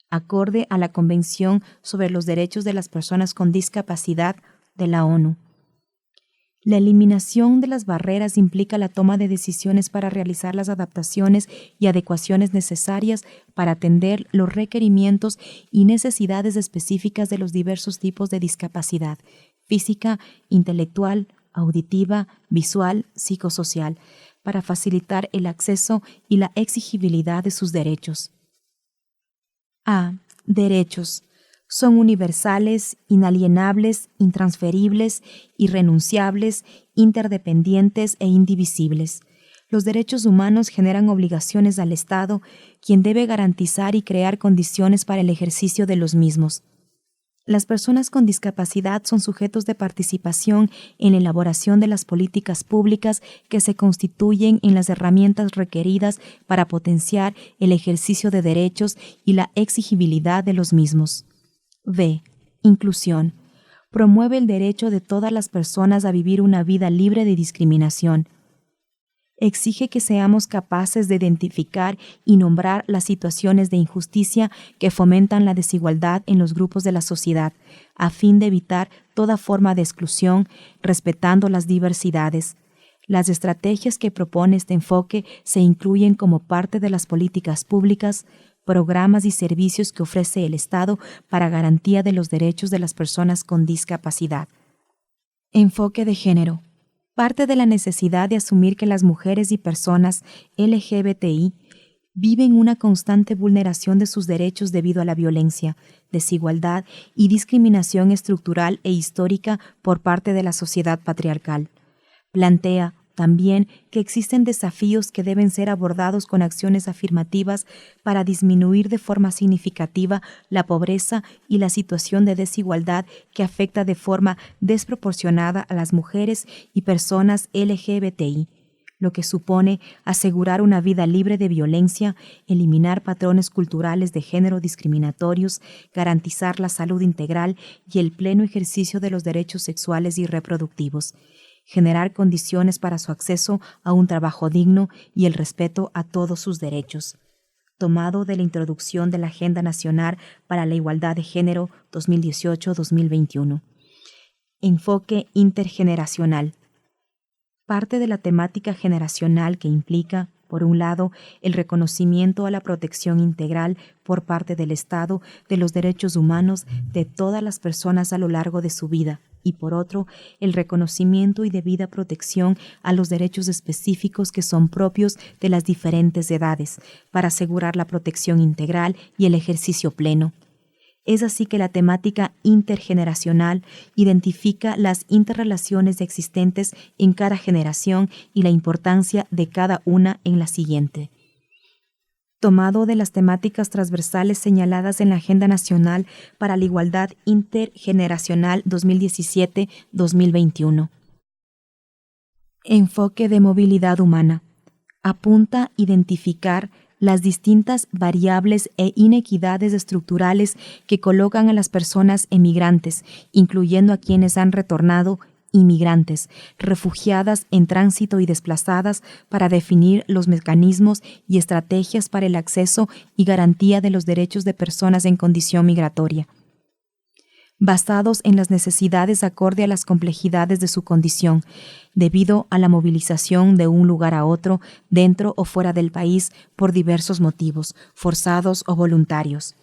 Acorde a la Convención sobre los Derechos de las Personas con Discapacidad de la ONU. La eliminación de las barreras implica la toma de decisiones para realizar las adaptaciones y adecuaciones necesarias para atender los requerimientos y necesidades específicas de los diversos tipos de discapacidad: física, intelectual, auditiva, visual, psicosocial, para facilitar el acceso y la exigibilidad de sus derechos. A. Derechos. Son universales, inalienables, intransferibles, irrenunciables, interdependientes e indivisibles. Los derechos humanos generan obligaciones al Estado, quien debe garantizar y crear condiciones para el ejercicio de los mismos. Las personas con discapacidad son sujetos de participación en la elaboración de las políticas públicas que se constituyen en las herramientas requeridas para potenciar el ejercicio de derechos y la exigibilidad de los mismos. B. Inclusión. Promueve el derecho de todas las personas a vivir una vida libre de discriminación. Exige que seamos capaces de identificar y nombrar las situaciones de injusticia que fomentan la desigualdad en los grupos de la sociedad, a fin de evitar toda forma de exclusión, respetando las diversidades. Las estrategias que propone este enfoque se incluyen como parte de las políticas públicas, programas y servicios que ofrece el Estado para garantía de los derechos de las personas con discapacidad. Enfoque de género. Parte de la necesidad de asumir que las mujeres y personas LGBTI viven una constante vulneración de sus derechos debido a la violencia, desigualdad y discriminación estructural e histórica por parte de la sociedad patriarcal. Plantea También que existen desafíos que deben ser abordados con acciones afirmativas para disminuir de forma significativa la pobreza y la situación de desigualdad que afecta de forma desproporcionada a las mujeres y personas LGBTI, lo que supone asegurar una vida libre de violencia, eliminar patrones culturales de género discriminatorios, garantizar la salud integral y el pleno ejercicio de los derechos sexuales y reproductivos, generar condiciones para su acceso a un trabajo digno y el respeto a todos sus derechos. Tomado de la introducción de la Agenda Nacional para la Igualdad de Género 2018-2021. Enfoque intergeneracional. Parte de la temática generacional que implica, por un lado, el reconocimiento a la protección integral por parte del Estado de los derechos humanos de todas las personas a lo largo de su vida, y por otro, el reconocimiento y debida protección a los derechos específicos que son propios de las diferentes edades, para asegurar la protección integral y el ejercicio pleno. Es así que la temática intergeneracional identifica las interrelaciones existentes en cada generación y la importancia de cada una en la siguiente. Tomado de las temáticas transversales señaladas en la Agenda Nacional para la Igualdad Intergeneracional 2017-2021. Enfoque de movilidad humana. Apunta a identificar las distintas variables e inequidades estructurales que colocan a las personas emigrantes, incluyendo a quienes han retornado, inmigrantes, refugiadas en tránsito y desplazadas, para definir los mecanismos y estrategias para el acceso y garantía de los derechos de personas en condición migratoria, basados en las necesidades acorde a las complejidades de su condición, debido a la movilización de un lugar a otro, dentro o fuera del país, por diversos motivos, forzados o voluntarios.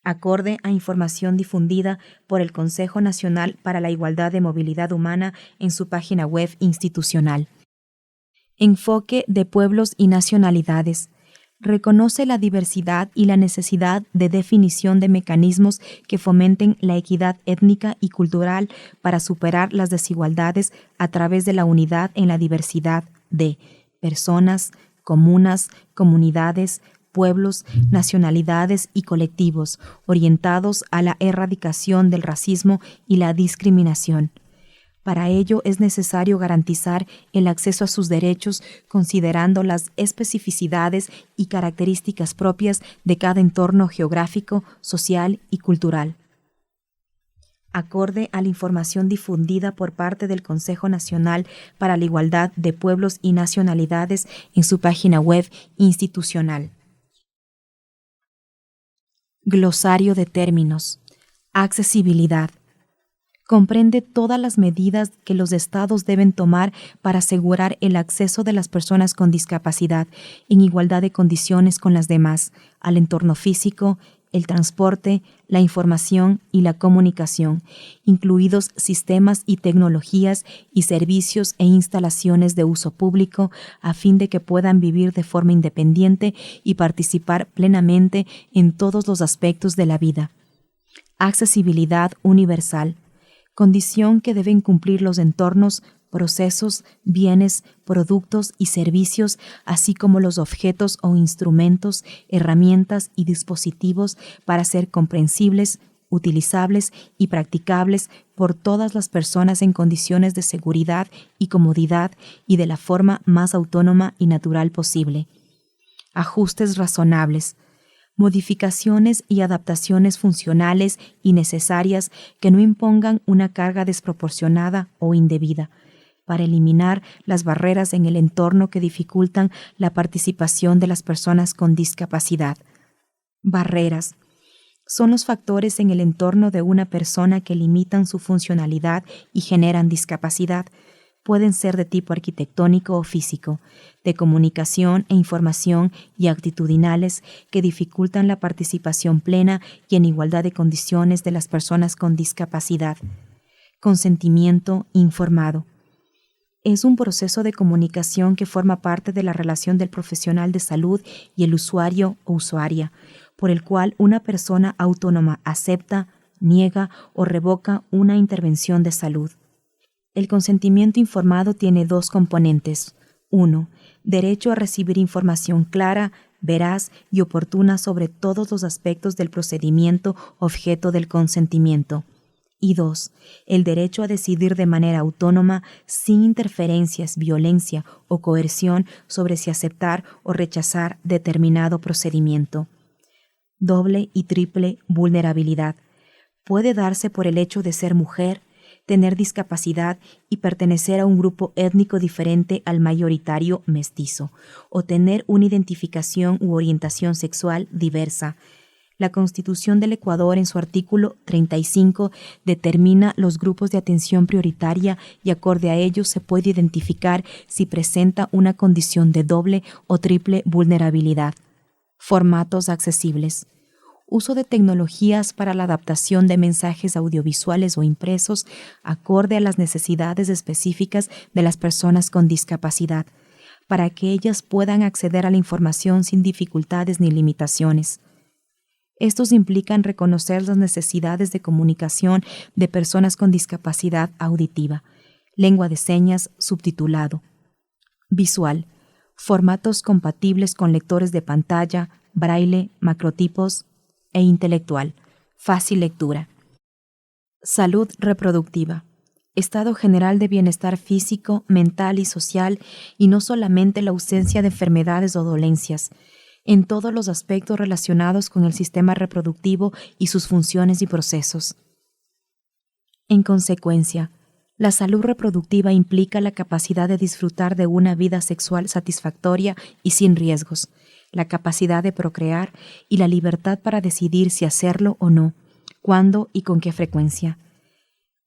Acorde a información difundida por el Consejo Nacional para la Igualdad de Movilidad Humana en su página web institucional. Enfoque de pueblos y nacionalidades. Reconoce la diversidad y la necesidad de definición de mecanismos que fomenten la equidad étnica y cultural para superar las desigualdades a través de la unidad en la diversidad de personas, comunas, comunidades, pueblos, nacionalidades y colectivos, orientados a la erradicación del racismo y la discriminación. Para ello es necesario garantizar el acceso a sus derechos considerando las especificidades y características propias de cada entorno geográfico, social y cultural. Acorde a la información difundida por parte del Consejo Nacional para la Igualdad de Pueblos y Nacionalidades en su página web institucional. Glosario de términos. Accesibilidad. Comprende todas las medidas que los estados deben tomar para asegurar el acceso de las personas con discapacidad en igualdad de condiciones con las demás, al entorno físico, el transporte, la información y la comunicación, incluidos sistemas y tecnologías y servicios e instalaciones de uso público, a fin de que puedan vivir de forma independiente y participar plenamente en todos los aspectos de la vida. Accesibilidad universal. Condición que deben cumplir los entornos, procesos, bienes, productos y servicios, así como los objetos o instrumentos, herramientas y dispositivos para ser comprensibles, utilizables y practicables por todas las personas en condiciones de seguridad y comodidad y de la forma más autónoma y natural posible. Ajustes razonables. Modificaciones y adaptaciones funcionales y necesarias que no impongan una carga desproporcionada o indebida, para eliminar las barreras en el entorno que dificultan la participación de las personas con discapacidad. Barreras. Son los factores en el entorno de una persona que limitan su funcionalidad y generan discapacidad. Pueden ser de tipo arquitectónico o físico, de comunicación e información y actitudinales que dificultan la participación plena y en igualdad de condiciones de las personas con discapacidad. Consentimiento informado. Es un proceso de comunicación que forma parte de la relación del profesional de salud y el usuario o usuaria, por el cual una persona autónoma acepta, niega o revoca una intervención de salud. El consentimiento informado tiene dos componentes. 1. Derecho a recibir información clara, veraz y oportuna sobre todos los aspectos del procedimiento objeto del consentimiento. Y 2. El derecho a decidir de manera autónoma, sin interferencias, violencia o coerción sobre si aceptar o rechazar determinado procedimiento. Doble y triple vulnerabilidad. Puede darse por el hecho de ser mujer, tener discapacidad y pertenecer a un grupo étnico diferente al mayoritario mestizo, o tener una identificación u orientación sexual diversa. La Constitución del Ecuador, en su artículo 35, determina los grupos de atención prioritaria y acorde a ellos se puede identificar si presenta una condición de doble o triple vulnerabilidad. Formatos accesibles. Uso de tecnologías para la adaptación de mensajes audiovisuales o impresos acorde a las necesidades específicas de las personas con discapacidad, para que ellas puedan acceder a la información sin dificultades ni limitaciones. Estos implican reconocer las necesidades de comunicación de personas con discapacidad auditiva, lengua de señas, subtitulado. Visual. Formatos compatibles con lectores de pantalla, braille, macrotipos e intelectual. Fácil lectura. Salud reproductiva. Estado general de bienestar físico, mental y social, y no solamente la ausencia de enfermedades o dolencias, en todos los aspectos relacionados con el sistema reproductivo y sus funciones y procesos. En consecuencia, la salud reproductiva implica la capacidad de disfrutar de una vida sexual satisfactoria y sin riesgos, la capacidad de procrear y la libertad para decidir si hacerlo o no, cuándo y con qué frecuencia.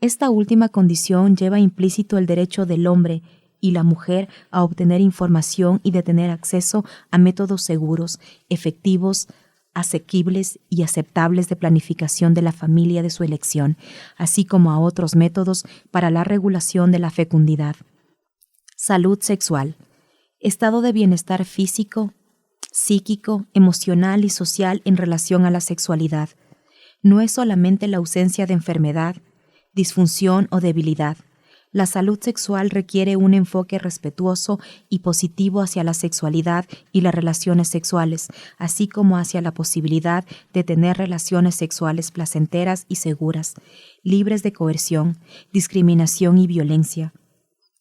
Esta última condición lleva implícito el derecho del hombre y la mujer a obtener información y de tener acceso a métodos seguros, efectivos, asequibles y aceptables de planificación de la familia de su elección, así como a otros métodos para la regulación de la fecundidad. Salud sexual. Estado de bienestar físico, psíquico, emocional y social en relación a la sexualidad. No es solamente la ausencia de enfermedad, disfunción o debilidad. La salud sexual requiere un enfoque respetuoso y positivo hacia la sexualidad y las relaciones sexuales, así como hacia la posibilidad de tener relaciones sexuales placenteras y seguras, libres de coerción, discriminación y violencia.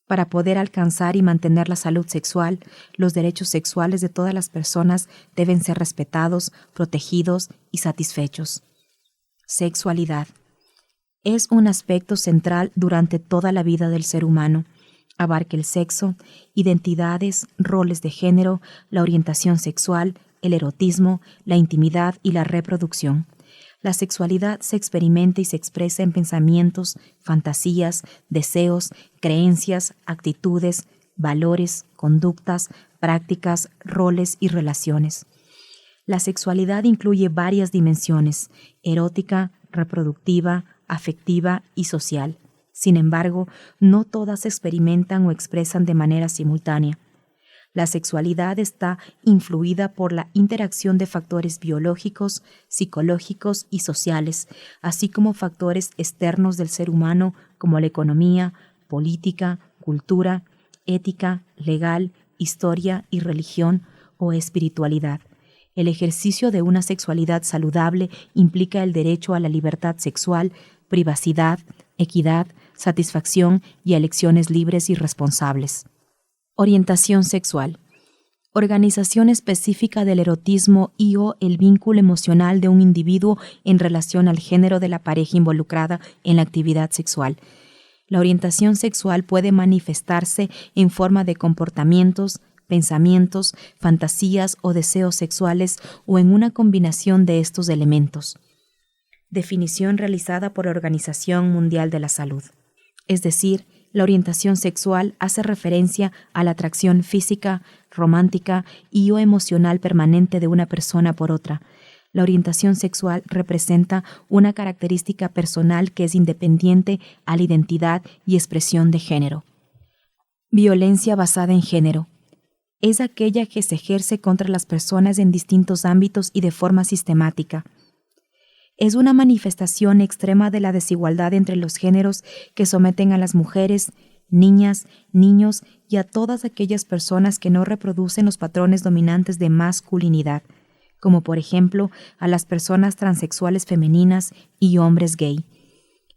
Para poder alcanzar y mantener la salud sexual, los derechos sexuales de todas las personas deben ser respetados, protegidos y satisfechos. Sexualidad. Es un aspecto central durante toda la vida del ser humano. Abarca el sexo, identidades, roles de género, la orientación sexual, el erotismo, la intimidad y la reproducción. La sexualidad se experimenta y se expresa en pensamientos, fantasías, deseos, creencias, actitudes, valores, conductas, prácticas, roles y relaciones. La sexualidad incluye varias dimensiones: erótica, reproductiva, afectiva y social. Sin embargo, no todas se experimentan o expresan de manera simultánea. La sexualidad está influida por la interacción de factores biológicos, psicológicos y sociales, así como factores externos del ser humano como la economía, política, cultura, ética, legal, historia y religión o espiritualidad. El ejercicio de una sexualidad saludable implica el derecho a la libertad sexual, privacidad, equidad, satisfacción y elecciones libres y responsables. Orientación sexual. Organización específica del erotismo y/o el vínculo emocional de un individuo en relación al género de la pareja involucrada en la actividad sexual. La orientación sexual puede manifestarse en forma de comportamientos, pensamientos, fantasías o deseos sexuales o en una combinación de estos elementos. Definición realizada por la Organización Mundial de la Salud. Es decir, la orientación sexual hace referencia a la atracción física, romántica y/o emocional permanente de una persona por otra. La orientación sexual representa una característica personal que es independiente a la identidad y expresión de género. Violencia basada en género. Es aquella que se ejerce contra las personas en distintos ámbitos y de forma sistemática. Es una manifestación extrema de la desigualdad entre los géneros que someten a las mujeres, niñas, niños y a todas aquellas personas que no reproducen los patrones dominantes de masculinidad, como por ejemplo a las personas transexuales femeninas y hombres gay.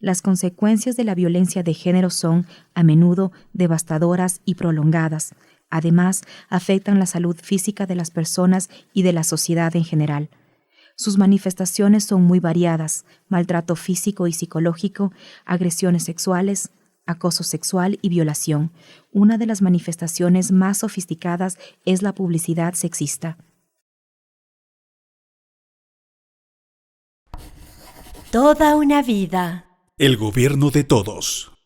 Las consecuencias de la violencia de género son, a menudo, devastadoras y prolongadas. Además, afectan la salud física de las personas y de la sociedad en general. Sus manifestaciones son muy variadas: maltrato físico y psicológico, agresiones sexuales, acoso sexual y violación. Una de las manifestaciones más sofisticadas es la publicidad sexista. Toda una vida. El gobierno de todos.